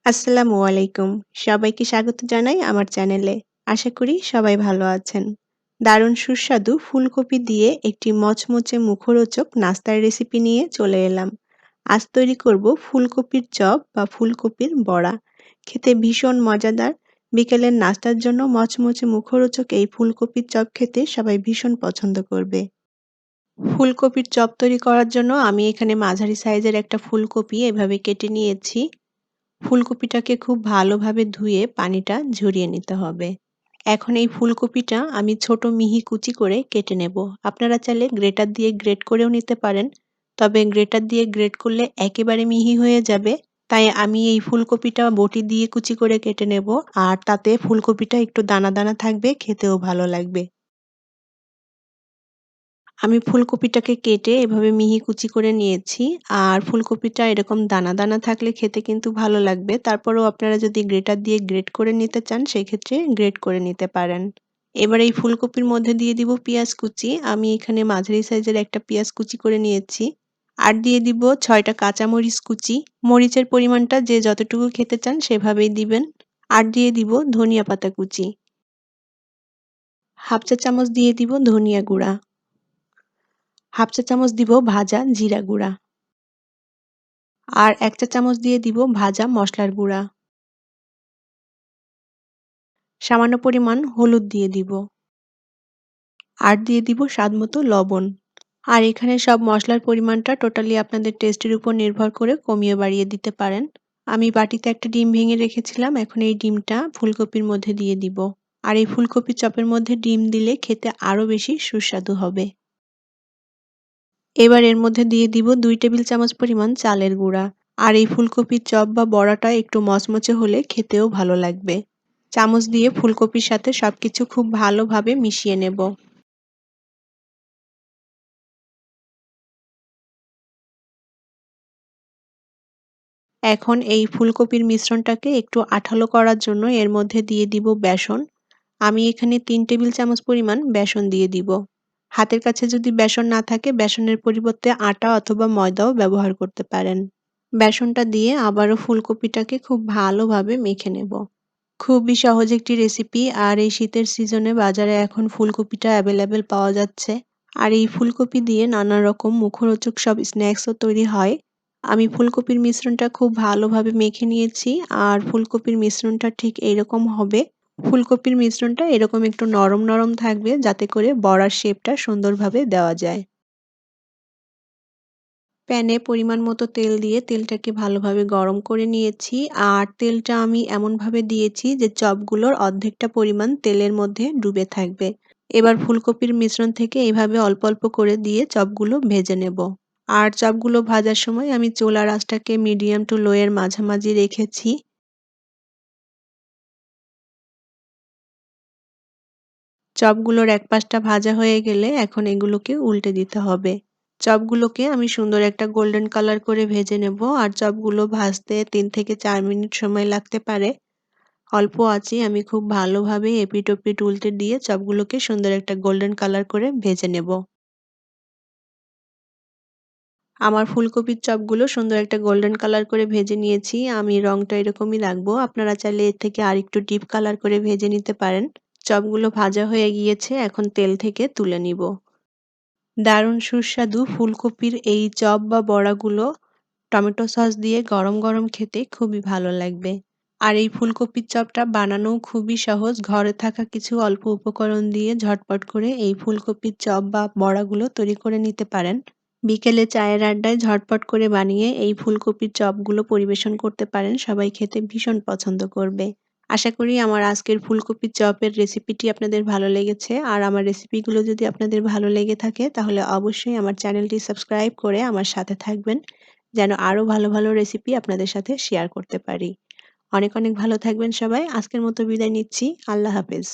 আসসালামু আলাইকুম। সবাইকে স্বাগত জানাই আমার চ্যানেলে। আশা করি সবাই ভালো আছেন। দারুণ সুস্বাদু ফুলকপি দিয়ে একটি মচমচে মুখরোচক নাস্তার রেসিপি নিয়ে চলে এলাম। আজ তৈরি করব ফুলকপির চপ বা ফুলকপির বড়া। খেতে ভীষণ মজাদার। বিকেলের নাস্তার জন্য মচমচে মুখরোচক এই ফুলকপির চপ খেতে সবাই ভীষণ পছন্দ করবে। ফুলকপির চপ তৈরি করার জন্য আমি এখানে মাঝারি সাইজের একটা ফুলকপি এভাবে কেটে নিয়েছি। ফুলকপিটাকে খুব ভালোভাবে ধুয়ে পানিটা ঝরিয়ে নিতে হবে। এখন এই ফুলকপিটা আমি ছোট মিহি কুচি করে কেটে নেব। আপনারা চাইলে গ্রেটার দিয়ে গ্রেট করেও নিতে পারেন। তবে গ্রেটার দিয়ে গ্রেট করলে একেবারে মিহি হয়ে যাবে। তাই আমি এই ফুলকপিটা বটি দিয়ে কুচি করে কেটে নেব। আর তাতে ফুলকপিটা একটু দানা দানা থাকবে, খেতেও ভালো লাগবে। আমি ফুলকপিটাকে কেটে এভাবে মিহি কুচি করে নিয়েছি। আর ফুলকপিটা এরকম দানা দানা থাকলে খেতে কিন্তু ভালো লাগবে। তারপরেও আপনারা যদি গ্রেটার দিয়ে গ্রেট করে নিতে চান সেক্ষেত্রে গ্রেট করে নিতে পারেন। এবার এই ফুলকপির মধ্যে দিয়ে দিব পেঁয়াজ কুচি। আমি এখানে মাঝারি সাইজের একটা পেঁয়াজ কুচি করে নিয়েছি। আর দিয়ে দিব ৬টা কাঁচামরিচ কুচি। মরিচের পরিমাণটা যে যতটুকু খেতে চান সেভাবেই দিবেন। আর দিয়ে দিব ধনিয়া পাতা কুচি। হাফ চা চামচ দিয়ে দিব ধনিয়া গুঁড়া। হাফ চা চামচ দিব ভাজা জিরা গুঁড়া। আর ১ চা চামচ দিয়ে দিব ভাজা মসলার গুঁড়া। সামান্য পরিমাণ হলুদ দিয়ে দিব। আর দিয়ে দিব স্বাদমতো লবণ। আর এখানে সব মসলার পরিমাণটা টোটালি আপনাদের টেস্টের উপর নির্ভর করে কমিয়ে বাড়িয়ে দিতে পারেন। আমি বাটিতে একটা ডিম ভেঙে রেখেছিলাম। এখন এই ডিমটা ফুলকপির মধ্যে দিয়ে দিব। আর এই ফুলকপির চপের মধ্যে ডিম দিলে খেতে আরো বেশি সুস্বাদু হবে। এবার এর মধ্যে দিয়ে দিব ২ টেবিল চামচ পরিমাণ চালের গুঁড়া। আর এই ফুলকপির চপ বা বড়াটা একটু মচমচে হলে খেতেও ভালো লাগবে। চামচ দিয়ে ফুলকপির সাথে সবকিছু খুব ভালোভাবে মিশিয়ে নেব। এখন এই ফুলকপির মিশ্রণটাকে একটু আঠালো করার জন্য এর মধ্যে দিয়ে দিব বেসন। আমি এখানে ৩ টেবিল চামচ পরিমাণ বেসন দিয়ে দিব। হাতের কাছে যদি বেসন না থাকে বেসনের পরিবর্তে আটা অথবা ময়দাও ব্যবহার করতে পারেন। বেসনটা দিয়ে আবারও ফুলকপিটাকে খুব ভালোভাবে মেখে নেব। খুবই সহজ একটি রেসিপি। আর এই শীতের সিজনে বাজারে এখন ফুলকপিটা অ্যাভেলেবেল পাওয়া যাচ্ছে। আর এই ফুলকপি দিয়ে নানা রকম মুখরোচক সব স্ন্যাক্সও তৈরি হয়। আমি ফুলকপির মিশ্রণটা খুব ভালোভাবে মেখে নিয়েছি। আর ফুলকপির মিশ্রণটা ঠিক এইরকম হবে। ফুলকপির মিশ্রণটা এরকম একটু নরম নরম থাকবে যাতে করে বড়ার শেপটা সুন্দরভাবে দেওয়া যায়। প্যানে পরিমাণ মতো তেল দিয়ে তেলটাকে ভালোভাবে গরম করে নিয়েছি। আর তেলটা আমি এমনভাবে দিয়েছি যে চপগুলোর অর্ধেকটা পরিমাণ তেলের মধ্যে ডুবে থাকবে। এবার ফুলকপির মিশ্রণ থেকে এভাবে অল্প অল্প করে দিয়ে চপগুলো ভেজে নেব। আর চপগুলো ভাজার সময় আমি চুলার আঁচটাকে মিডিয়াম টু লো এর মাঝামাঝি রেখেছি। চপগুলোর এক পাশটা ভাজা হয়ে গেলে এখন এগুলোকে উল্টে দিতে হবে। চপগুলোকে আমি সুন্দর একটা গোল্ডেন কালার করে ভেজে নেব। আর চপগুলো ভাজতে ৩ থেকে ৪ মিনিট সময় লাগতে পারে। অল্প আঁচে আমি খুব ভালোভাবে এপিঠ-ওপিঠ উল্টে দিয়ে চপগুলোকে সুন্দর একটা গোল্ডেন কালার করে ভেজে নেব। আমার ফুলকপির চপগুলো সুন্দর একটা গোল্ডেন কালার করে ভেজে নিয়েছি। আমি রংটা এরকমই রাখবো। আপনারা চাইলে এর থেকে আরেকটু ডিপ কালার করে ভেজে নিতে পারেন। চপগুলো ভাজা হয়ে গিয়েছে, এখন তেল থেকে তুলে নিব। দারুণ সুস্বাদু ফুলকপির এই চপ বা বড়াগুলো টমেটো সস দিয়ে গরম গরম খেতে খুবই ভালো লাগবে। আর এই ফুলকপির চপটা বানানোও খুবই সহজ। ঘরে থাকা কিছু অল্প উপকরণ দিয়ে ঝটপট করে এই ফুলকপির চপ বা বড়াগুলো তৈরি করে নিতে পারেন। বিকেলে চায়ের আড্ডায় ঝটপট করে বানিয়ে এই ফুলকপির চপগুলো পরিবেশন করতে পারেন। সবাই খেতে ভীষণ পছন্দ করবে। আশা করি আমার আজকের ফুলকপির চপের রেসিপিটি আপনাদের ভালো লেগেছে। আর আমার রেসিপিগুলো যদি আপনাদের ভালো লেগে থাকে তাহলে অবশ্যই আমার চ্যানেলটি সাবস্ক্রাইব করে আমার সাথে থাকবেন, যেন আরো ভালো ভালো রেসিপি আপনাদের সাথে শেয়ার করতে পারি। অনেক অনেক ভালো থাকবেন সবাই। আজকের মতো বিদায় নিচ্ছি। আল্লাহ হাফেজ।